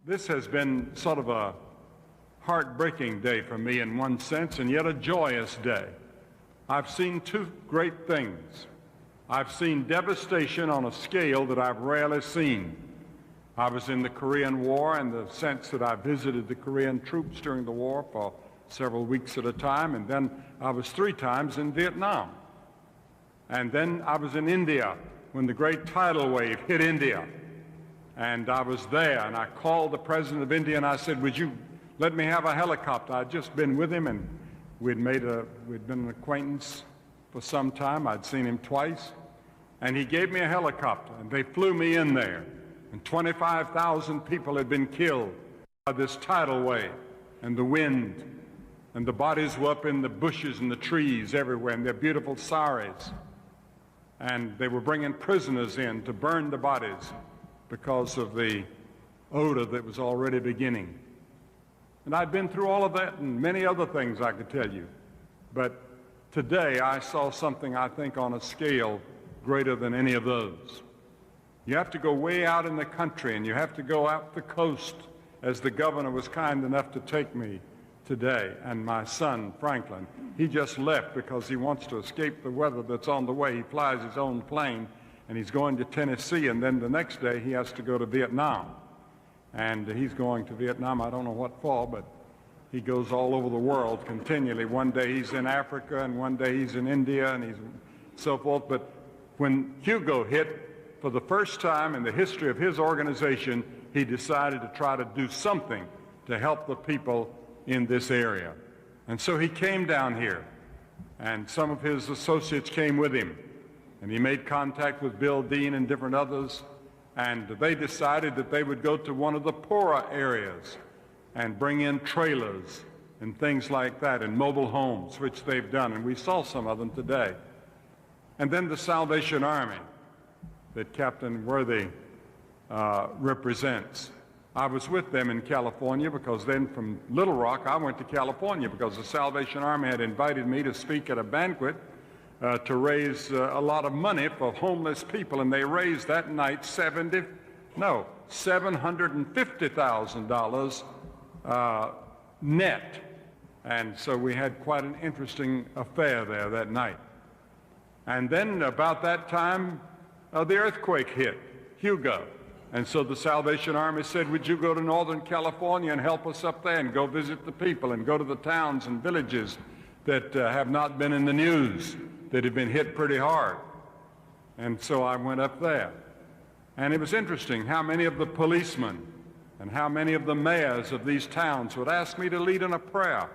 This has been sort of a heartbreaking day for me in one sense, and yet a joyous day. I've seen two great things. I've seen devastation on a scale that I've rarely seen. I was in the Korean War in the sense that I visited the Korean troops during the war for several weeks at a time, and then I was 3 times in Vietnam. And then I was in India when the great tidal wave hit India. And I was there, and I called the president of India, and I said, would you let me have a helicopter? I'd just been with him, and we'd been an acquaintance for some time. I'd seen him twice. And he gave me a helicopter, and they flew me in there. And 25,000 people had been killed by this tidal wave and the wind. And the bodies were up in the bushes and the trees everywhere, and their beautiful saris. And they were bringing prisoners in to burn the bodies because of the odor that was already beginning. And I'd been through all of that and many other things I could tell you. But today I saw something, I think, on a scale greater than any of those. You have to go way out in the country, and you have to go out the coast, as the governor was kind enough to take me today, and my son, Franklin. He just left because he wants to escape the weather that's on the way. He flies his own plane, and he's going to Tennessee, and then the next day he has to go to Vietnam. And he's going to Vietnam, I don't know what for, but he goes all over the world continually. One day he's in Africa, and one day he's in India, and he's so forth. But when Hugo hit, for the first time in the history of his organization, he decided to try to do something to help the people in this area. And so he came down here, and some of his associates came with him, and he made contact with Bill Dean and different others, and they decided that they would go to one of the poorer areas and bring in trailers and things like that, and mobile homes, which they've done, and we saw some of them today. And then the Salvation Army that Captain Worthy represents. I was with them in California, because then from Little Rock I went to California because the Salvation Army had invited me to speak at a banquet to raise a lot of money for homeless people, and they raised that night $750,000 net. And so we had quite an interesting affair there that night. And then about that time, the earthquake hit, Hugo. And so the Salvation Army said, would you go to Northern California and help us up there and go visit the people and go to the towns and villages that have not been in the news, that have been hit pretty hard. And so I went up there. And it was interesting how many of the policemen and how many of the mayors of these towns would ask me to lead in a prayer.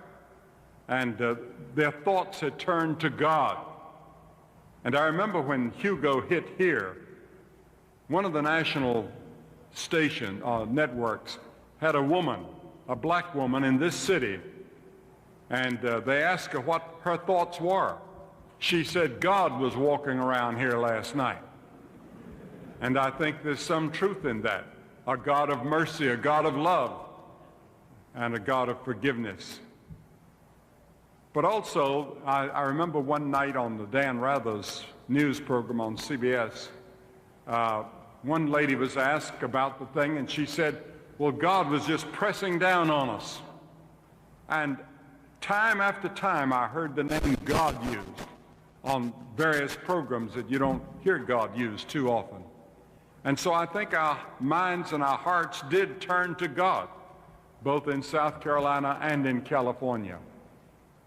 And their thoughts had turned to God. And I remember when Hugo hit here, one of the national networks had a woman, a black woman in this city, and they asked her what her thoughts were. She said God was walking around here last night. And I think there's some truth in that. A God of mercy, a God of love, and a God of forgiveness. But also, I remember one night on the Dan Rather's news program on CBS, one lady was asked about the thing, and she said, well, God was just pressing down on us. And time after time, I heard the name God used on various programs that you don't hear God used too often. And so I think our minds and our hearts did turn to God, both in South Carolina and in California.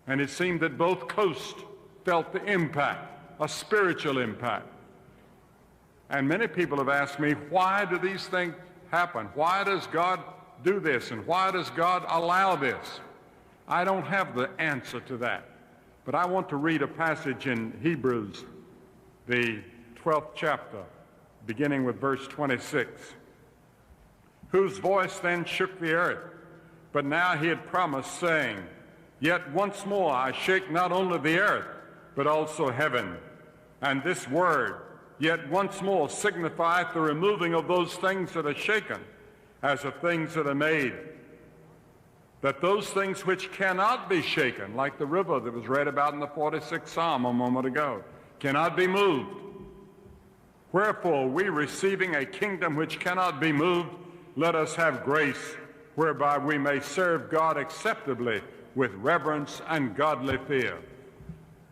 And it seemed that both coasts felt the impact, a spiritual impact. And many people have asked me, why do these things happen? Why does God do this? And why does God allow this? I don't have the answer to that. But I want to read a passage in Hebrews, the 12th chapter, beginning with verse 26. Whose voice then shook the earth, but now he had promised, saying, yet once more I shake not only the earth, but also heaven. And this word, yet once more, signifieth the removing of those things that are shaken, as of things that are made. That those things which cannot be shaken, like the river that was read about in the 46th Psalm a moment ago, cannot be moved. Wherefore, we receiving a kingdom which cannot be moved, let us have grace whereby we may serve God acceptably with reverence and godly fear.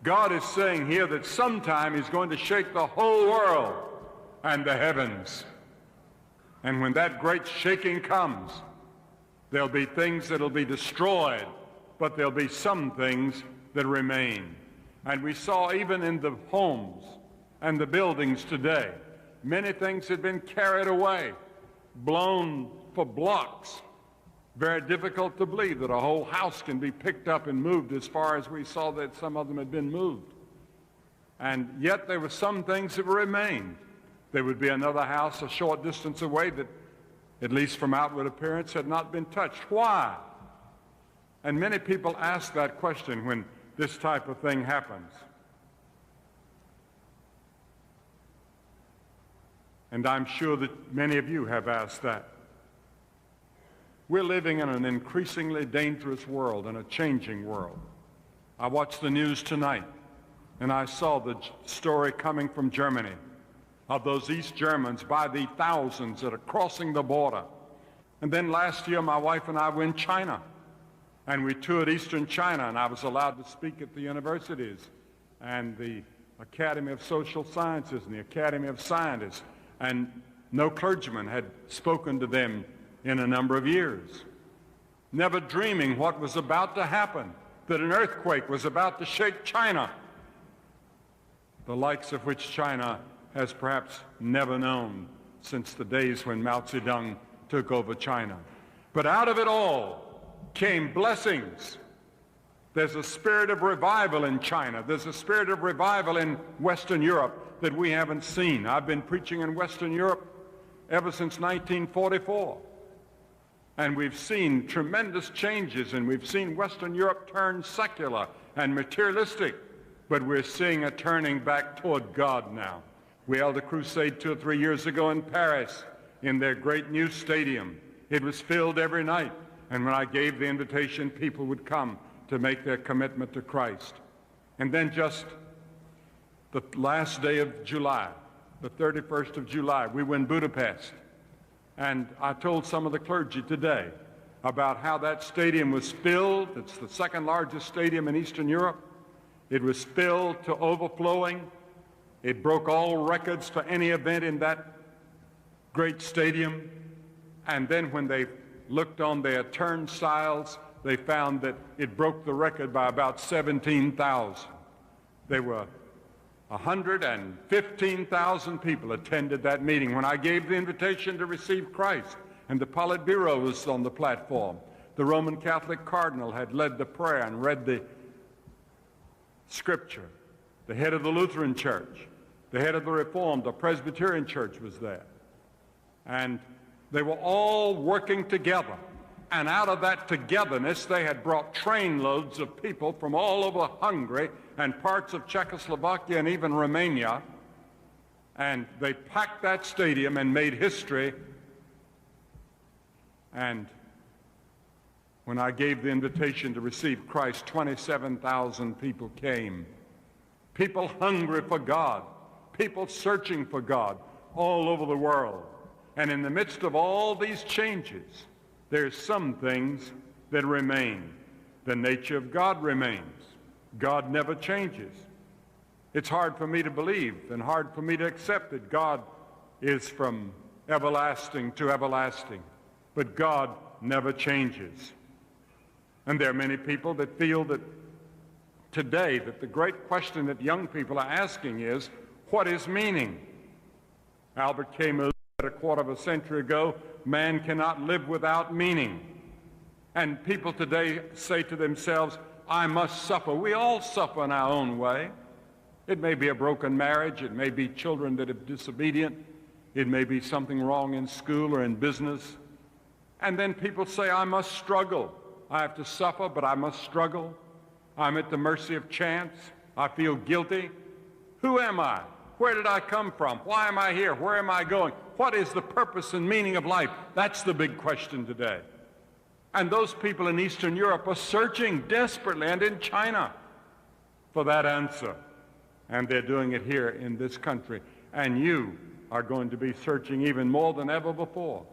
God is saying here that sometime he's going to shake the whole world and the heavens. And when that great shaking comes, there'll be things that'll be destroyed, but there'll be some things that remain. And we saw even in the homes and the buildings today, many things had been carried away, blown for blocks. Very difficult to believe that a whole house can be picked up and moved as far as we saw that some of them had been moved. And yet there were some things that remained. There would be another house a short distance away that, at least from outward appearance, had not been touched. Why? And many people ask that question when this type of thing happens. And I'm sure that many of you have asked that. We're living in an increasingly dangerous world and a changing world. I watched the news tonight, and I saw the story coming from Germany of those East Germans by the thousands that are crossing the border. And then last year, my wife and I were in China, and we toured Eastern China, and I was allowed to speak at the universities and the Academy of Social Sciences and the Academy of Scientists, and no clergyman had spoken to them in a number of years, never dreaming what was about to happen, that an earthquake was about to shake China, the likes of which China has perhaps never known since the days when Mao Zedong took over China. But out of it all came blessings. There's a spirit of revival in China. There's a spirit of revival in Western Europe that we haven't seen. I've been preaching in Western Europe ever since 1944. And we've seen tremendous changes, and we've seen Western Europe turn secular and materialistic, but we're seeing a turning back toward God now. We held a crusade 2 or 3 years ago in Paris in their great new stadium. It was filled every night, and when I gave the invitation, people would come to make their commitment to Christ. And then just the last day of July, the 31st of July, we were in Budapest. And I told some of the clergy today about how that stadium was filled. It's the second largest stadium in Eastern Europe. It was filled to overflowing. It broke all records for any event in that great stadium. And then when they looked on their turnstiles, they found that it broke the record by about 17,000. There were 115,000 people attended that meeting when I gave the invitation to receive Christ, and the Politburo was on the platform. The Roman Catholic Cardinal had led the prayer and read the scripture. The head of the Lutheran Church, the head of the Reformed, the Presbyterian Church was there. And they were all working together. And out of that togetherness, they had brought trainloads of people from all over Hungary and parts of Czechoslovakia and even Romania. And they packed that stadium and made history. And when I gave the invitation to receive Christ, 27,000 people came. People hungry for God, people searching for God all over the world. And in the midst of all these changes, there's some things that remain. The nature of God remains. God never changes. It's hard for me to believe and hard for me to accept that God is from everlasting to everlasting. But God never changes. And there are many people that feel that today that the great question that young people are asking is, what is meaning? Albert Camus said a quarter of a century ago, man cannot live without meaning. And people today say to themselves, I must suffer. We all suffer in our own way. It may be a broken marriage. It may be children that are disobedient. It may be something wrong in school or in business. And then people say, I must struggle. I have to suffer, but I must struggle. I'm at the mercy of chance. I feel guilty. Who am I? Where did I come from? Why am I here? Where am I going? What is the purpose and meaning of life? That's the big question today. And those people in Eastern Europe are searching desperately, and in China, for that answer. And they're doing it here in this country. And you are going to be searching even more than ever before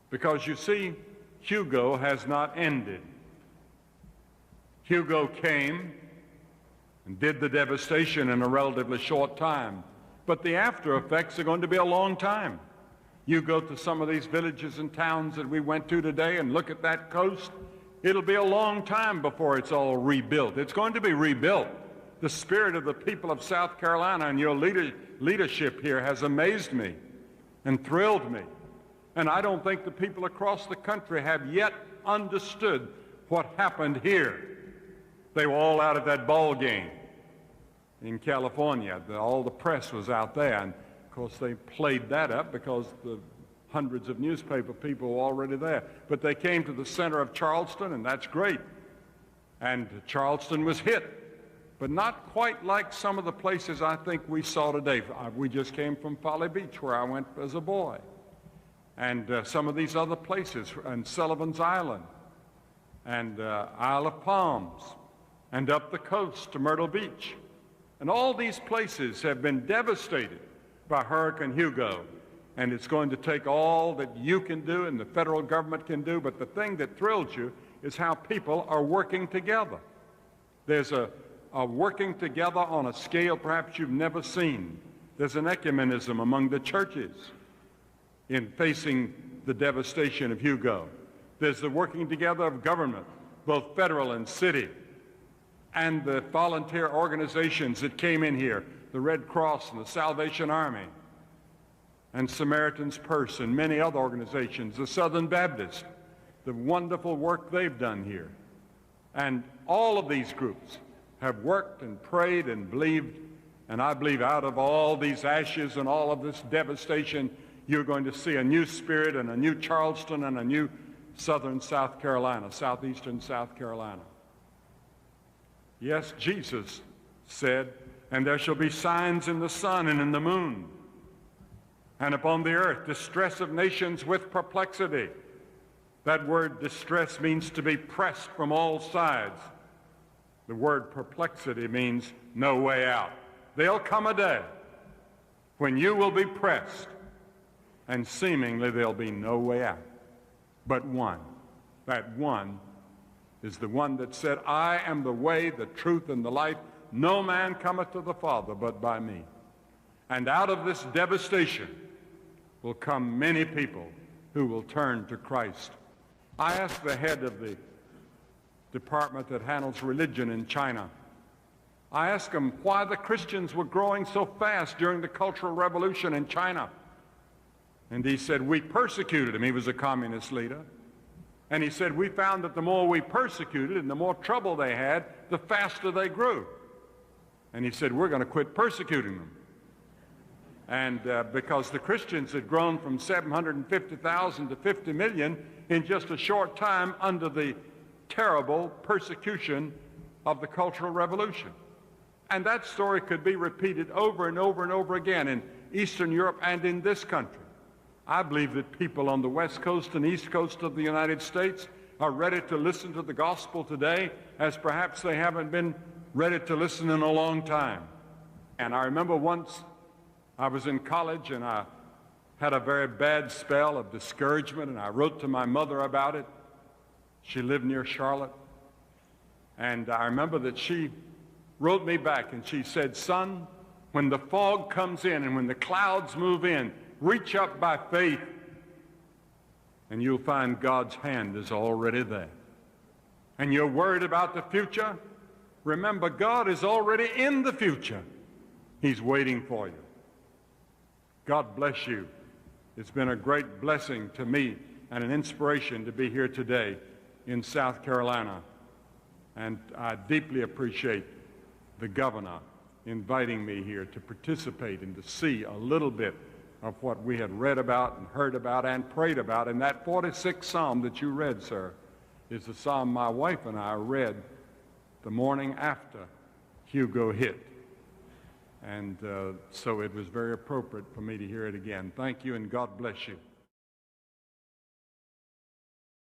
Because you see, Hugo has not ended. Hugo came and did the devastation in a relatively short time, but the after effects are going to be a long time. You go to some of these villages and towns that we went to today and look at that coast, it'll be a long time before it's all rebuilt. It's going to be rebuilt. The spirit of the people of South Carolina and your leadership here has amazed me and thrilled me. And I don't think the people across the country have yet understood what happened here. They were all out at that ball game in California. All the press was out there, and of course they played that up because the hundreds of newspaper people were already there. But they came to the center of Charleston, and that's great. And Charleston was hit, but not quite like some of the places I think we saw today. We just came from Folly Beach, where I went as a boy. And some of these other places, and Sullivan's Island, and Isle of Palms, and up the coast to Myrtle Beach. And all these places have been devastated by Hurricane Hugo. And it's going to take all that you can do and the federal government can do. But the thing that thrills you is how people are working together. There's a working together on a scale perhaps you've never seen. There's an ecumenism among the churches in facing the devastation of Hugo. There's the working together of government, both federal and city, and the volunteer organizations that came in here, the Red Cross and the Salvation Army, and Samaritan's Purse and many other organizations, the Southern Baptist, the wonderful work they've done here. And all of these groups have worked and prayed and believed, and I believe out of all these ashes and all of this devastation, you're going to see a new spirit and a new Charleston and a new southern South Carolina, southeastern South Carolina. Yes, Jesus said, and there shall be signs in the sun and in the moon, and upon the earth distress of nations with perplexity. That word distress means to be pressed from all sides. The word perplexity means no way out. There'll come a day when you will be pressed, and seemingly there'll be no way out but one. That one is the one that said, I am the way, the truth, and the life. No man cometh to the Father but by me. And out of this devastation will come many people who will turn to Christ. I asked the head of the department that handles religion in China, I asked him why the Christians were growing so fast during the Cultural Revolution in China. And he said, we persecuted him. He was a communist leader. And he said, we found that the more we persecuted and the more trouble they had, the faster they grew. And he said, we're going to quit persecuting them. And because the Christians had grown from 750,000 to 50 million in just a short time under the terrible persecution of the Cultural Revolution. And that story could be repeated over and over and over again in Eastern Europe and in this country. I believe that people on the West Coast and East Coast of the United States are ready to listen to the gospel today as perhaps they haven't been ready to listen in a long time. And I remember once I was in college and I had a very bad spell of discouragement, and I wrote to my mother about it. She lived near Charlotte. And I remember that she wrote me back and she said, son, when the fog comes in and when the clouds move in, reach up by faith and you'll find God's hand is already there. And you're worried about the future? Remember, God is already in the future. He's waiting for you. God bless you. It's been a great blessing to me and an inspiration to be here today in South Carolina. And I deeply appreciate the governor inviting me here to participate and to see a little bit of what we had read about and heard about and prayed about. And that 46th Psalm that you read, sir, is the psalm my wife and I read the morning after Hugo hit. And so it was very appropriate for me to hear it again. Thank you, and God bless you.